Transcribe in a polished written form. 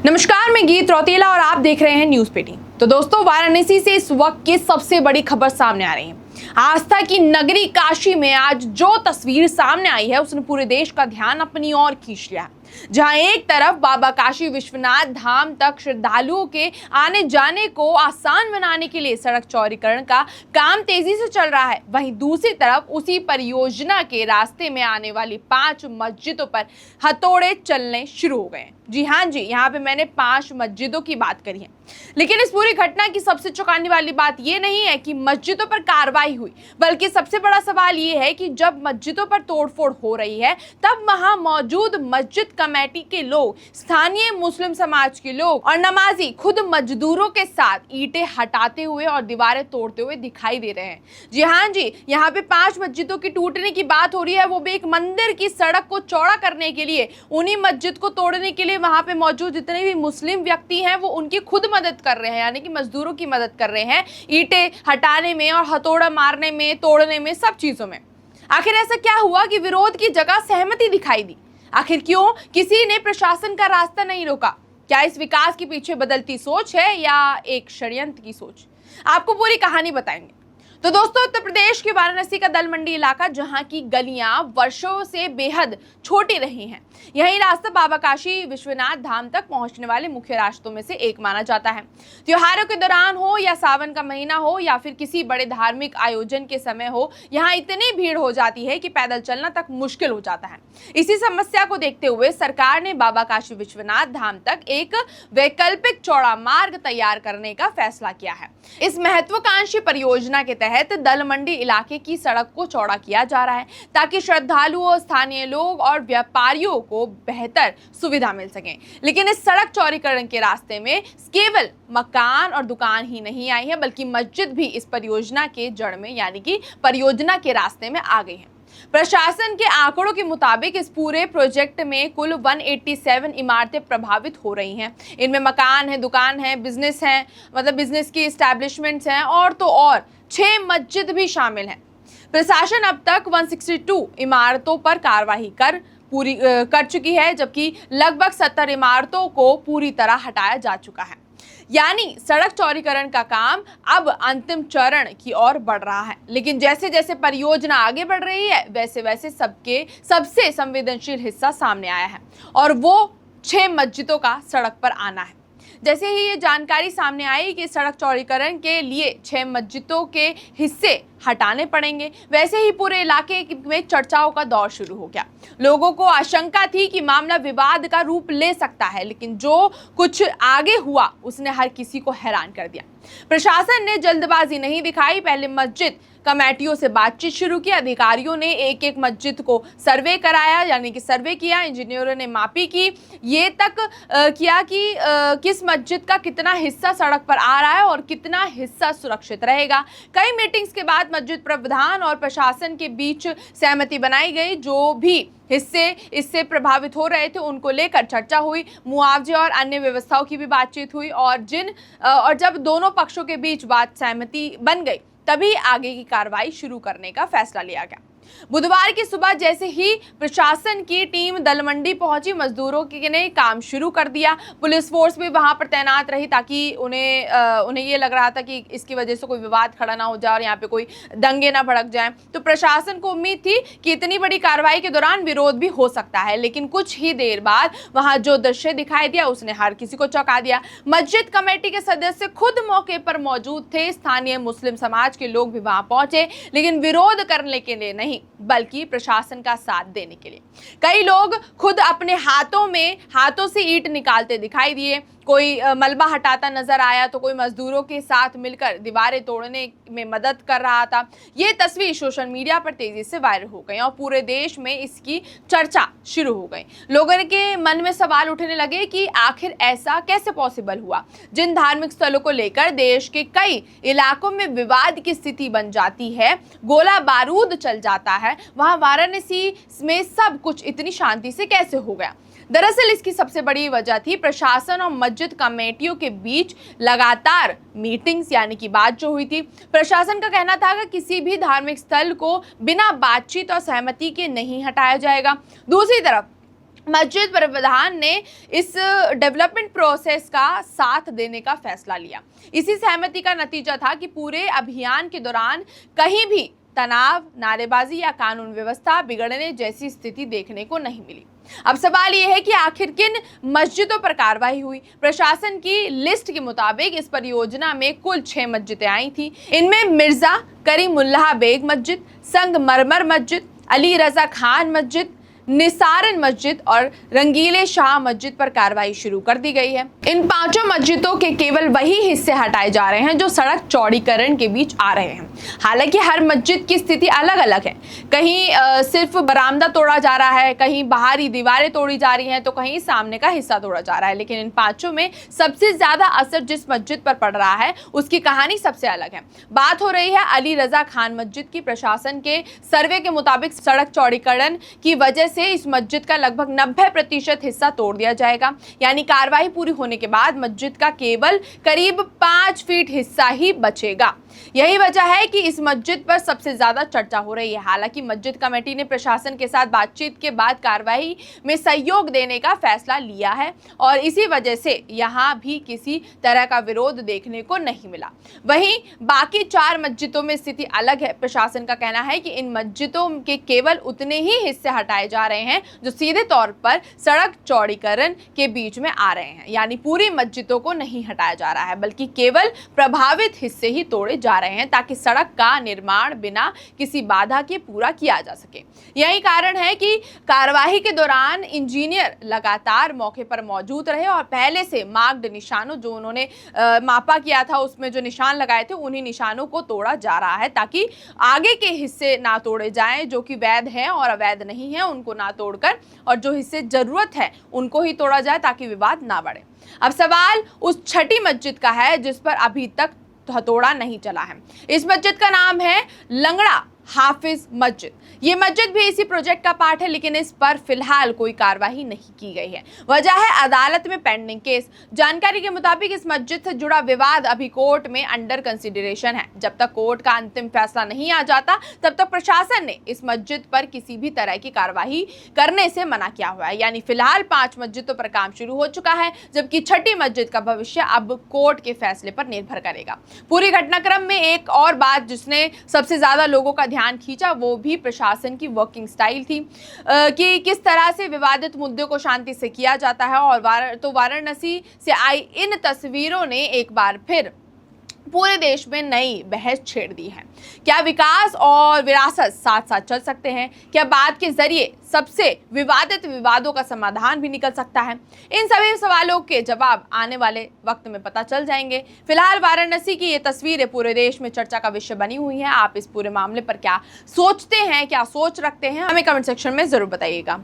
नमस्कार, मैं गीत रौतेला और आप देख रहे हैं न्यूज पेटी। तो दोस्तों, वाराणसी से इस वक्त की सबसे बड़ी खबर सामने आ रही है। आस्था की नगरी काशी में आज जो तस्वीर सामने आई है उसने पूरे देश का ध्यान अपनी ओर खींच लिया। जहां एक तरफ बाबा काशी विश्वनाथ धाम तक श्रद्धालुओं के आने जाने को आसान बनाने के लिए सड़क चौड़ीकरण का काम तेजी से चल रहा है, वहीं दूसरी तरफ उसी परियोजना के रास्ते में आने वाली 5 मस्जिदों पर हथौड़े चलने शुरू हो गए। जी हाँ जी, यहाँ पे मैंने 5 मस्जिदों की बात करी है। लेकिन इस पूरी घटना की सबसे चौंकाने वाली बात यह नहीं है कि मस्जिदों पर कार्रवाई हुई, बल्कि सबसे बड़ा सवाल यह है कि जब मस्जिदों पर तोड़फोड़ हो रही है तब वहां मौजूद मस्जिद कमेटी के लोग, स्थानीय मुस्लिम समाज के लोग और नमाजी खुद मजदूरों के साथ ईंटें हटाते हुए और दीवारें तोड़ते हुए दिखाई दे रहे हैं। जी हाँ जी, यहाँ पे 5 मस्जिदों की टूटने की बात हो रही है, वो भी एक मंदिर की सड़क को चौड़ा करने के लिए। उन्हीं मस्जिद को तोड़ने के लिए वहां पे मौजूद जितने भी मुस्लिम व्यक्ति हैं वो उनकी खुद मदद कर रहे हैं, यानी कि मजदूरों की मदद कर रहे हैं ईंटें हटाने में और हथौड़ा मारने में, तोड़ने में, सब चीजों में। आखिर ऐसा क्या हुआ कि विरोध की जगह सहमति दिखाई दी? आखिर क्यों किसी ने प्रशासन का रास्ता नहीं रोका? क्या इस विकास के पीछे बदलती सोच है या एक षड्यंत्र की सोच? आपको पूरी कहानी बताएंगे। तो दोस्तों, उत्तर प्रदेश के वाराणसी का दल मंडी इलाका, जहां की गलियां वर्षों से बेहद छोटी रही हैं, यही रास्ता बाबा काशी विश्वनाथ धाम तक पहुंचने वाले मुख्य रास्तों में से एक माना जाता है। त्योहारों के दौरान हो या सावन का महीना हो या फिर किसी बड़े धार्मिक आयोजन के समय हो, यहाँ इतनी भीड़ हो जाती है कि पैदल चलना तक मुश्किल हो जाता है। इसी समस्या को देखते हुए सरकार ने बाबा काशी विश्वनाथ धाम तक एक वैकल्पिक चौड़ा मार्ग तैयार करने का फैसला किया है। इस महत्वाकांक्षी परियोजना के तहत दल मंडी इलाके की सड़क को चौड़ा किया जा रहा है ताकि श्रद्धालुओं, स्थानीय लोग और व्यापारियों को बेहतर सुविधा मिल सके। लेकिन इस सड़क चौड़ीकरण के रास्ते में केवल मकान और दुकान ही नहीं आई है, बल्कि मस्जिद भी इस परियोजना के जड़ में, यानी कि परियोजना के रास्ते में आ गई है। प्रशासन के आंकड़ों के मुताबिक इस पूरे प्रोजेक्ट में कुल 187 इमारतें प्रभावित हो रही हैं। इनमें मकान है, दुकान है, बिजनेस है, मतलब बिजनेस की एस्टैब्लिशमेंट्स हैं, और तो और 6 मस्जिद भी शामिल हैं। प्रशासन अब तक 162 इमारतों पर कार्रवाई कर चुकी है, जबकि लगभग 70 इमारतों को पूरी तरह हटाया जा चुका है। यानी सड़क चौड़ीकरण का काम अब अंतिम चरण की ओर बढ़ रहा है। लेकिन जैसे जैसे परियोजना आगे बढ़ रही है, वैसे वैसे सबसे संवेदनशील हिस्सा सामने आया है, और वो 6 मस्जिदों का सड़क पर आना है। जैसे ही ये जानकारी सामने आई कि सड़क चौड़ीकरण के लिए 6 मस्जिदों के हिस्से हटाने पड़ेंगे, वैसे ही पूरे इलाके में चर्चाओं का दौर शुरू हो गया। लोगों को आशंका थी कि मामला विवाद का रूप ले सकता है, लेकिन जो कुछ आगे हुआ उसने हर किसी को हैरान कर दिया। प्रशासन ने जल्दबाजी नहीं दिखाई, पहले मस्जिद कमेटियों से बातचीत शुरू की। अधिकारियों ने एक एक मस्जिद को सर्वे कराया, यानी कि सर्वे किया। इंजीनियरों ने मापी की, ये तक किया कि किस मस्जिद का कितना हिस्सा सड़क पर आ रहा है और कितना हिस्सा सुरक्षित रहेगा। कई मीटिंग्स के बाद मस्जिद प्रबंधन और प्रशासन के बीच सहमति बनाई गई। जो भी हिस्से इससे प्रभावित हो रहे थे उनको लेकर चर्चा हुई, मुआवजे और अन्य व्यवस्थाओं की भी बातचीत हुई, और जब दोनों पक्षों के बीच बात सहमति बन गई तभी आगे की कार्रवाई शुरू करने का फैसला लिया गया। बुधवार की सुबह जैसे ही प्रशासन की टीम दल मंडी पहुंची, मजदूरों ने काम शुरू कर दिया। पुलिस फोर्स भी वहां पर तैनात रही ताकि उन्हें ये लग रहा था कि इसकी वजह से कोई विवाद खड़ा ना हो जाए और यहाँ पे कोई दंगे ना भड़क जाए। तो प्रशासन को उम्मीद थी कि इतनी बड़ी कार्रवाई के दौरान विरोध भी हो सकता है, लेकिन कुछ ही देर बाद वहां जो दृश्य दिखाई दिया उसने हर किसी को चौंका दिया। मस्जिद कमेटी के सदस्य खुद मौके पर मौजूद थे, स्थानीय मुस्लिम समाज के लोग भी वहां पहुंचे, लेकिन विरोध करने के लिए नहीं, बल्कि प्रशासन का साथ देने के लिए। कई लोग खुद अपने हाथों से ईंट निकालते दिखाई दिए, कोई मलबा हटाता नजर आया, तो कोई मजदूरों के साथ मिलकर दीवारें तोड़ने में मदद कर रहा था। ये तस्वीर सोशल मीडिया पर तेजी से वायरल हो गई और पूरे देश में इसकी चर्चा शुरू हो गई। लोगों के मन में सवाल उठने लगे कि आखिर ऐसा कैसे पॉसिबल हुआ। जिन धार्मिक स्थलों को लेकर देश के कई इलाकों में विवाद की स्थिति बन जाती है, गोला बारूद चल जाता है, वहां वाराणसी में सब कुछ इतनी शांति से कैसे हो गया? दरअसल इसकी सबसे बड़ी वजह थी प्रशासन और मस्जिद कमेटियों के बीच लगातार मीटिंग्स, यानी कि बात जो हुई थी। प्रशासन का कहना था कि किसी भी धार्मिक स्थल को बिना बातचीत और सहमति के नहीं हटाया जाएगा। दूसरी तरफ मस्जिद प्रबंधन ने इस डेवलपमेंट प्रोसेस का साथ देने का फैसला लिया। इसी सहमति का नतीजा था कि पूरे अभियान के दौरान कहीं भी तनाव, नारेबाजी या कानून व्यवस्था बिगड़ने जैसी स्थिति देखने को नहीं मिली। अब सवाल यह है कि आखिर किन मस्जिदों पर कार्रवाई हुई। प्रशासन की लिस्ट के मुताबिक इस परियोजना में कुल 6 मस्जिदें आई थी। इनमें मिर्जा करीमुल्लाह बेग मस्जिद, संगमरमर मस्जिद, अली रजा खान मस्जिद, निसारन मस्जिद और रंगीले शाह मस्जिद पर कार्रवाई शुरू कर दी गई है। इन 5 मस्जिदों के केवल वही हिस्से हटाए जा रहे हैं जो सड़क चौड़ीकरण के बीच आ रहे हैं। हालांकि हर मस्जिद की स्थिति अलग अलग है। कहीं सिर्फ बरामदा तोड़ा जा रहा है, कहीं बाहरी दीवारें तोड़ी जा रही हैं, तो कहीं सामने का हिस्सा तोड़ा जा रहा है। लेकिन इन 5 में सबसे ज्यादा असर जिस मस्जिद पर पड़ रहा है उसकी कहानी सबसे अलग है। बात हो रही है अली रजा खान मस्जिद की। प्रशासन के सर्वे के मुताबिक सड़क चौड़ीकरण की वजह से इस मस्जिद का लगभग 90% हिस्सा तोड़ दिया जाएगा। यानी कार्रवाई पूरी होने के बाद मस्जिद का केवल करीब 5 फीट हिस्सा ही बचेगा। यही वजह है कि इस मस्जिद पर सबसे ज्यादा चर्चा हो रही है। हालांकि मस्जिद कमेटी ने प्रशासन के साथ बातचीत के बाद कार्रवाई में सहयोग देने का फैसला लिया है और इसी वजह से यहां भी किसी तरह का विरोध देखने को नहीं मिला। वहीं बाकी 4 मस्जिदों में स्थिति अलग है। प्रशासन का कहना है कि इन मस्जिदों के केवल उतने ही हिस्से हटाए जा रहे हैं जो सीधे तौर पर सड़क चौड़ीकरण के बीच में आ रहे हैं। यानी पूरी मस्जिदों को नहीं हटाया जा रहा है, बल्कि केवल प्रभावित हिस्से ही तोड़े जा रहे हैं ताकि सड़क का निर्माण बिना किसी बाधा के पूरा किया जा सके। यही कारण है कि कार्यवाही के दौरान इंजीनियर लगातार मौके पर मौजूद रहे और पहले से मार्क्ड निशानों जो उन्होंने मापा किया था उसमें जो निशान लगाए थे उन्हीं निशानों को तोड़ा जा रहा है ताकि आगे के हिस्से ना तोड़े जाएं जो कि वैध हैं और अवैध नहीं है, उनको ना तोड़कर और जो हिस्से जरूरत है उनको ही तोड़ा जाए ताकि विवाद ना बढ़े। अब सवाल उस छठी मस्जिद का है जिस पर अभी तक हथौड़ा नहीं चला है। इस मस्जिद का नाम है लंगड़ा हाफिज मस्जिद। ये मस्जिद भी इसी प्रोजेक्ट का पार्ट है, लेकिन इस पर फिलहाल कोई कार्रवाई नहीं की गई है। वजह है अदालत में पेंडिंग केस। जानकारी के मुताबिक इस मस्जिद से जुड़ा विवाद अभी कोर्ट में अंडर कंसिडरेशन है। जब तक कोर्ट का अंतिम फैसला नहीं आ जाता तब तक प्रशासन ने इस मस्जिद पर किसी भी तरह की कार्रवाई करने से मना किया हुआ है। यानी फिलहाल 5 मस्जिदों पर काम शुरू हो चुका है, जबकि छठी मस्जिद का भविष्य अब कोर्ट के फैसले पर निर्भर करेगा। पूरी घटनाक्रम में एक और बात जिसने सबसे ज्यादा लोगों का ध्यान खींचा वो भी प्रशासन की वर्किंग स्टाइल थी कि किस तरह से विवादित मुद्दों को शांति से किया जाता है। और वाराणसी से आई इन तस्वीरों ने एक बार फिर पूरे देश में नई बहस छेड़ दी है। क्या विकास और विरासत साथ साथ चल सकते हैं? क्या बात के जरिए सबसे विवादित विवादों का समाधान भी निकल सकता है? इन सभी सवालों के जवाब आने वाले वक्त में पता चल जाएंगे। फिलहाल वाराणसी की ये तस्वीरें पूरे देश में चर्चा का विषय बनी हुई हैं। आप इस पूरे मामले पर क्या सोचते हैं, क्या सोच रखते हैं, हमें कमेंट सेक्शन में जरूर बताइएगा।